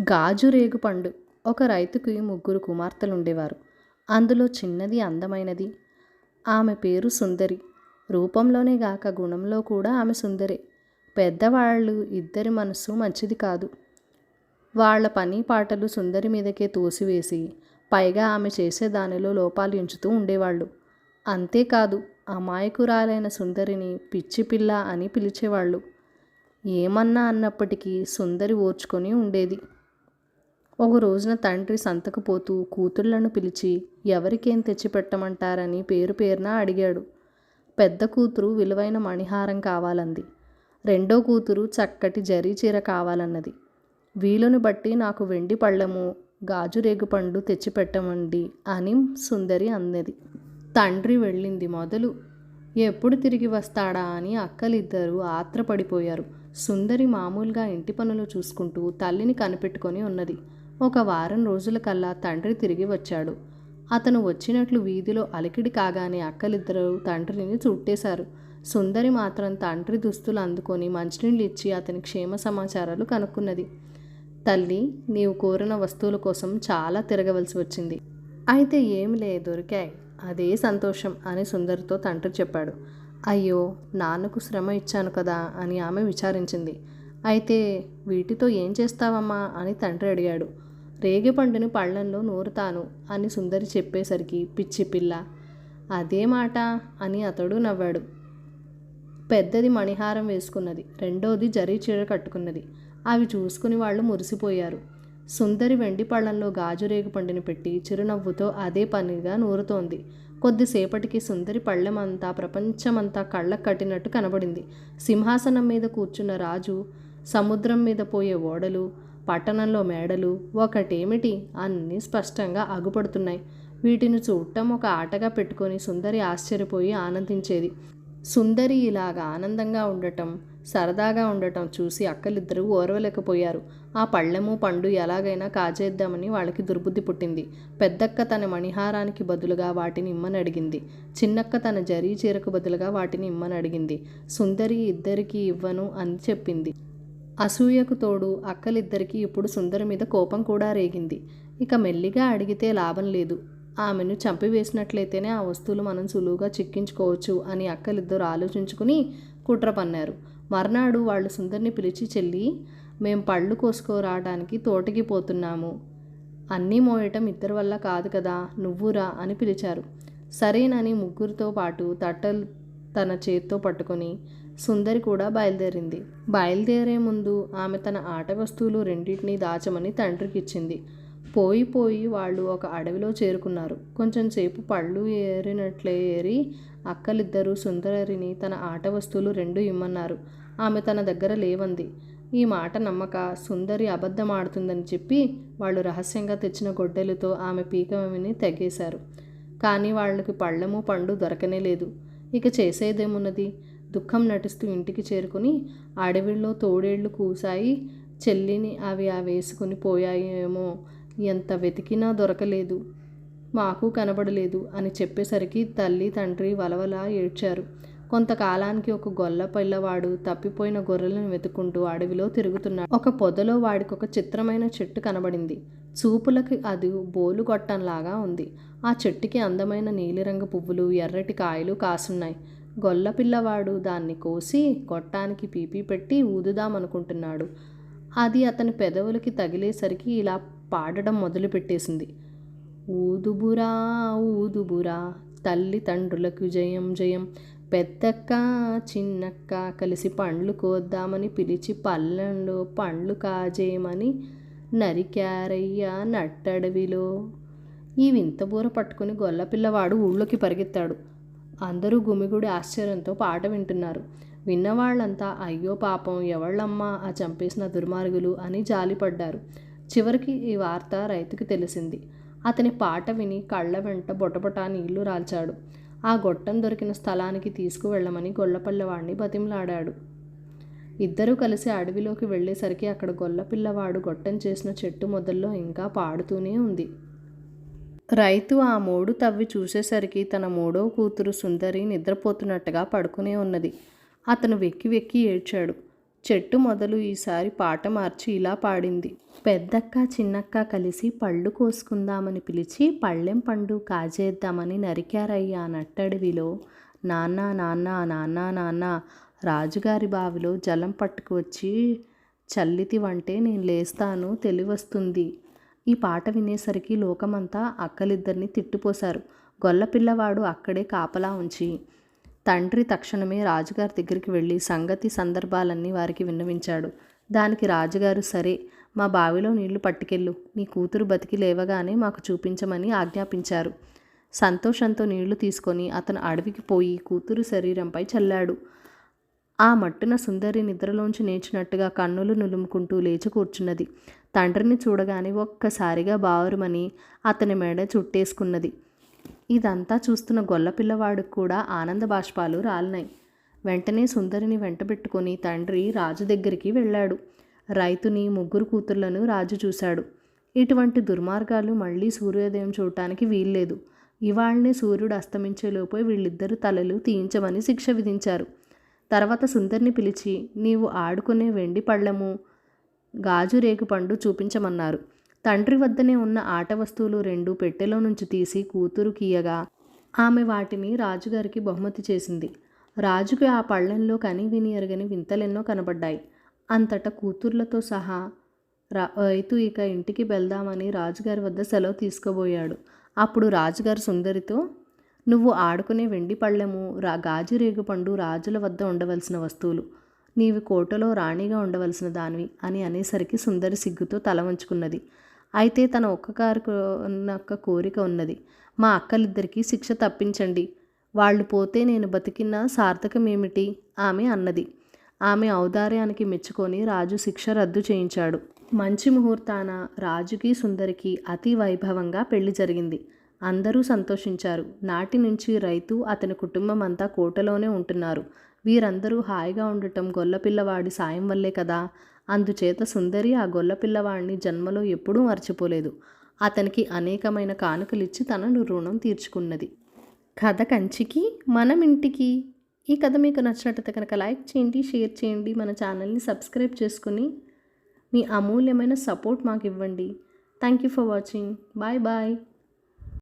గాజు రేగుపండు. ఒక రైతుకి 3 కుమార్తెలుండేవారు. అందులో చిన్నది అందమైనది. ఆమె పేరు సుందరి. రూపంలోనే గాక గుణంలో కూడా ఆమె సుందరే. పెద్దవాళ్ళు ఇద్దరి మనస్సు మంచిది కాదు. వాళ్ల పని పాటలు సుందరి మీదకే తోసివేసి పైగా ఆమె చేసే దానిలో లోపాలు ఎంచుతూ ఉండేవాళ్ళు. అంతేకాదు, అమాయకురాలైన సుందరిని పిచ్చిపిల్ల అని పిలిచేవాళ్ళు. ఏమన్నా అన్నప్పటికీ సుందరి ఓర్చుకొని ఉండేది. ఒక రోజున తండ్రి సంతకు పోతూ కూతుళ్లను పిలిచి ఎవరికేం తెచ్చిపెట్టమంటారని పేరు పేరున అడిగాడు. పెద్ద కూతురు విలువైన మణిహారం కావాలంది. రెండో కూతురు చక్కటి జరీ చీర కావాలన్నది. వీలుని బట్టి నాకు వెండి పళ్ళెము, గాజు రేగుపండు తెచ్చిపెట్టమండి అని సుందరి అన్నది. తండ్రి వెళ్ళింది మొదలు ఎప్పుడు తిరిగి వస్తాడా అని అక్కలిద్దరూ ఆత్రపడిపోయారు. సుందరి మామూలుగా ఇంటి పనులు చూసుకుంటూ తల్లిని కనిపెట్టుకొని ఉన్నది. ఒక వారం రోజులకల్లా తండ్రి తిరిగి వచ్చాడు. అతను వచ్చినట్లు వీధిలో అలికిడి కాగానే అక్కలిద్దరూ తండ్రిని చుట్టేశారు. సుందరి మాత్రం తండ్రి దుస్తులు అందుకొని మంచినీళ్ళు ఇచ్చి అతని క్షేమ సమాచారాలు కనుక్కున్నది. తల్లి, నీవు కోరిన వస్తువుల కోసం చాలా తిరగవలసి వచ్చింది. అయితే ఏమిలే, దొరికాయి, అదే సంతోషం అని సుందరితో తండ్రి చెప్పాడు. అయ్యో, నాన్నకు శ్రమ ఇచ్చాను కదా అని ఆమె విచారించింది. అయితే వీటితో ఏం చేస్తావమ్మా అని తండ్రి అడిగాడు. రేగిపండుని పళ్ళెంలో నూరుతాను అని సుందరి చెప్పేసరికి పిచ్చి పిల్ల, అదే మాట అని అతడు నవ్వాడు. పెద్దది మణిహారం వేసుకున్నది, రెండోది జరీ చీర కట్టుకున్నది. అవి చూసుకుని వాళ్ళు మురిసిపోయారు. సుందరి వెండి పళ్ళంలో గాజు రేగుపండుని పెట్టి చిరునవ్వుతో అదే పనిగా నూరుతోంది. కొద్దిసేపటికి సుందరి పళ్ళెమంతా ప్రపంచమంతా కళ్ళకు కట్టినట్టు కనబడింది. సింహాసనం మీద కూర్చున్న రాజు, సముద్రం మీద పోయే ఓడలు, పట్టణంలో మేడలు, ఒకటేమిటి అన్నీ స్పష్టంగా అగుపడుతున్నాయి. వీటిని చూడటం ఒక ఆటగా పెట్టుకొని సుందరి ఆశ్చర్యపోయి ఆనందించేది. సుందరి ఇలాగ ఆనందంగా ఉండటం, సరదాగా ఉండటం చూసి అక్కలిద్దరూ ఓర్వలేకపోయారు. ఆ పళ్ళెము పండు ఎలాగైనా కాజేద్దామని వాళ్ళకి దుర్బుద్ధి పుట్టింది. పెద్దక్క తన మణిహారానికి బదులుగా వాటిని ఇమ్మని అడిగింది. చిన్నక్క తన జరీ చీరకు బదులుగా వాటిని ఇమ్మని అడిగింది. సుందరి ఇద్దరికీ ఇవ్వను అని చెప్పింది. అసూయకు తోడు అక్కలిద్దరికీ ఇప్పుడు సుందరి మీద కోపం కూడా రేగింది. ఇక మెల్లిగా అడిగితే లాభం లేదు, ఆమెను చంపివేసినట్లయితేనే ఆ వస్తువులు మనం సులువుగా చిక్కించుకోవచ్చు అని అక్కలిద్దరూ ఆలోచించుకుని కుట్ర పన్నారు. మర్నాడు వాళ్ళు సుందరిని పిలిచి, చెల్లి, మేం పళ్ళు కోసుకోరావడానికి తోటకి పోతున్నాము. అన్నీ మోయటం ఇద్దరి వల్ల కాదు కదా, నువ్వురా అని పిలిచారు. సరేనని ముగ్గురితో పాటు తట్టలు తన చేత్తో పట్టుకొని సుందరి కూడా బయలుదేరింది. బయలుదేరే ముందు ఆమె తన ఆట వస్తువులు రెండింటినీ దాచమని తండ్రికి ఇచ్చింది. పోయి వాళ్ళు ఒక అడవిలో చేరుకున్నారు. కొంచెం సేపు పళ్ళు ఏరినట్లే ఏరి అక్కలిద్దరూ సుందరిని తన ఆట వస్తువులు 2 ఇమ్మన్నారు. ఆమె తన దగ్గర లేవంది. ఈ మాట నమ్మక సుందరి అబద్ధమాడుతుందని చెప్పి వాళ్ళు రహస్యంగా తెచ్చిన గొడ్డలితో ఆమె పీకమని తెగేశారు. కానీ వాళ్ళకి పళ్ళెము పండు దొరకనే లేదు. ఇక చేసేదేమున్నది? దుఃఖం నటిస్తూ ఇంటికి చేరుకుని అడవిలో తోడేళ్లు కూసాయి, చెల్లిని అవి వేసుకుని పోయాయేమో, ఎంత వెతికినా దొరకలేదు, మాకు కనబడలేదు అని చెప్పేసరికి తల్లి తండ్రి వలవలా ఏడ్చారు. కొంతకాలానికి ఒక గొల్ల పిల్లవాడు తప్పిపోయిన గొర్రెలను వెతుక్కుంటూ అడవిలో తిరుగుతున్నాడు. ఒక పొదలో వాడికి ఒక చిత్రమైన చెట్టు కనబడింది. చూపులకి అది బోలుగొట్టంలాగా ఉంది. ఆ చెట్టుకి అందమైన నీలిరంగు పువ్వులు, ఎర్రటి కాయలు కాసున్నాయి. గొల్ల పిల్లవాడు దాన్ని కోసి గొట్టానికి పీపీ పెట్టి ఊదుదామనుకుంటున్నాడు. అది అతని పెదవులకి తగిలేసరికి ఇలా పాడడం మొదలుపెట్టేసింది. ఊదుబురా ఊదుబురా, తల్లి తండ్రులకు జయం జయం, పెద్దక్క చిన్నక్క కలిసి పండ్లు కోద్దామని పిలిచి పళ్ళెంలో పండ్లు కాజేయమని నరికారయ్యా నట్టడవిలో. ఈ వింత బూర పట్టుకుని గొల్లపిల్లవాడు ఊళ్ళోకి పరిగెత్తాడు. అందరూ గుమిగుడి ఆశ్చర్యంతో పాట వింటున్నారు. విన్నవాళ్లంతా అయ్యో పాపం, ఎవళ్ళమ్మా ఆ చంపేసిన దుర్మార్గులు అని జాలిపడ్డారు. చివరికి ఈ వార్త రైతుకి తెలిసింది. అతని పాట విని కళ్ళ వెంట బొటబొటా నీళ్లు రాల్చాడు. ఆ గొట్టం దొరికిన స్థలానికి తీసుకువెళ్ళమని గొల్లపిల్లవాడిని బతిమలాడాడు. ఇద్దరూ కలిసి అడవిలోకి వెళ్ళేసరికి అక్కడ గొల్లపిల్లవాడు గొట్టం చేసిన చెట్టు మొదల్లో ఇంకా పాడుతూనే ఉంది. రైతు ఆ మోడు తవ్వి చూసేసరికి తన 3వ కూతురు సుందరి నిద్రపోతున్నట్టుగా పడుకునే ఉన్నది. అతను వెక్కి వెక్కి ఏడ్చాడు. చెట్టు మొదలు ఈసారి పాట మార్చి ఇలా పాడింది. పెద్దక్క చిన్నక్క కలిసి పళ్ళు కోసుకుందామని పిలిచి పళ్ళెం పండు కాజేద్దామని నరికారయ్యా నట్టడవిలో. నాన్న నాన్న నాన్న నాన్న రాజుగారి బావిలో జలం పట్టుకు వచ్చి చల్లితివంటే నేను లేస్తాను తెలివొస్తుంది. ఈ పాట వినేసరికి లోకమంతా అక్కలిద్దరిని తిట్టిపోశారు. గొల్లపిల్లవాడు అక్కడే కాపలా ఉంచి తండ్రి తక్షణమే రాజుగారి దగ్గరికి వెళ్ళి సంగతి సందర్భాలన్నీ వారికి విన్నవించాడు. దానికి రాజుగారు సరే, మా బావిలో నీళ్లు పట్టుకెళ్ళు, నీ కూతురు బతికి లేవగానే మాకు చూపించమని ఆజ్ఞాపించారు. సంతోషంతో నీళ్లు తీసుకొని అతను అడవికి పోయి కూతురు శరీరంపై చల్లాడు. ఆ మట్టున సుందరి నిద్రలోంచి నేర్చినట్టుగా కన్నులు నులుముకుంటూ లేచి కూర్చున్నది. తండ్రిని చూడగానే ఒక్కసారిగా బావురుమని అతని మెడ చుట్టేసుకున్నది. ఇదంతా చూస్తున్న గొల్లపిల్లవాడికి కూడా ఆనంద బాష్పాలు రాలినాయి. వెంటనే సుందరిని వెంటబెట్టుకొని తండ్రి రాజు దగ్గరికి వెళ్ళాడు. రైతుని ముగ్గురు కూతుర్లను రాజు చూశాడు. ఇటువంటి దుర్మార్గాలు మళ్ళీ సూర్యోదయం చూడటానికి వీల్లేదు. ఇవాళ్నే సూర్యుడు అస్తమించేలోపు వీళ్ళిద్దరు తలలు తీయించమని శిక్ష విధించారు. తర్వాత సుందరిని పిలిచి నీవు ఆడుకునే వెండి పళ్ళము గాజు రేగుపండు చూపించమన్నారు. తండ్రి వద్దనే ఉన్న ఆట వస్తువులు 2 పెట్టెలో నుంచి తీసి కూతురుకియగా ఆమె వాటిని రాజుగారికి బహుమతి చేసింది. రాజుకి ఆ పళ్ళెంలో కని విని ఎరగని వింతలెన్నో కనబడ్డాయి. అంతటా కూతుర్లతో సహా రైతు ఇక ఇంటికి వెళ్దామని రాజుగారి వద్ద సెలవు తీసుకోబోయాడు. అప్పుడు రాజుగారు సుందరితో నువ్వు ఆడుకునే వెండి పళ్ళెము గాజు రేగుపండు రాజుల వద్ద ఉండవలసిన వస్తువులు, నీవి కోటలో రాణిగా ఉండవలసిన దానివి అని అనేసరికి సుందరి సిగ్గుతో తల వంచుకున్నది. అయితే తన ఒక్క కోరిక ఉన్నది. మా అక్కలిద్దరికీ శిక్ష తప్పించండి, వాళ్ళు పోతే నేను బతికిన సార్థకమేమిటి ఆమె అన్నది. ఆమె ఔదార్యానికి మెచ్చుకొని రాజు శిక్ష రద్దు చేయించాడు. మంచి ముహూర్తాన రాజుకి సుందరికి అతి వైభవంగా పెళ్లి జరిగింది. అందరూ సంతోషించారు. నాటి నుంచి రైతు అతని కుటుంబం అంతా కోటలోనే ఉంటున్నారు. వీరందరూ హాయిగా ఉండటం గొల్లపిల్లవాడి సాయం వల్లే కదా. అందుచేత సుందరి ఆ గొల్లపిల్లవాడిని జన్మలో ఎప్పుడూ మర్చిపోలేదు. అతనికి అనేకమైన కానుకలిచ్చి తనను రుణం తీర్చుకున్నది. కథ కంచికి మనం ఇంటికి. ఈ కథ మీకు నచ్చినట్లయితే కనుక లైక్ చేయండి, షేర్ చేయండి, మన ఛానల్ని సబ్స్క్రైబ్ చేసుకుని మీ అమూల్యమైన సపోర్ట్ మాకు ఇవ్వండి. Thank you for watching. Bye bye.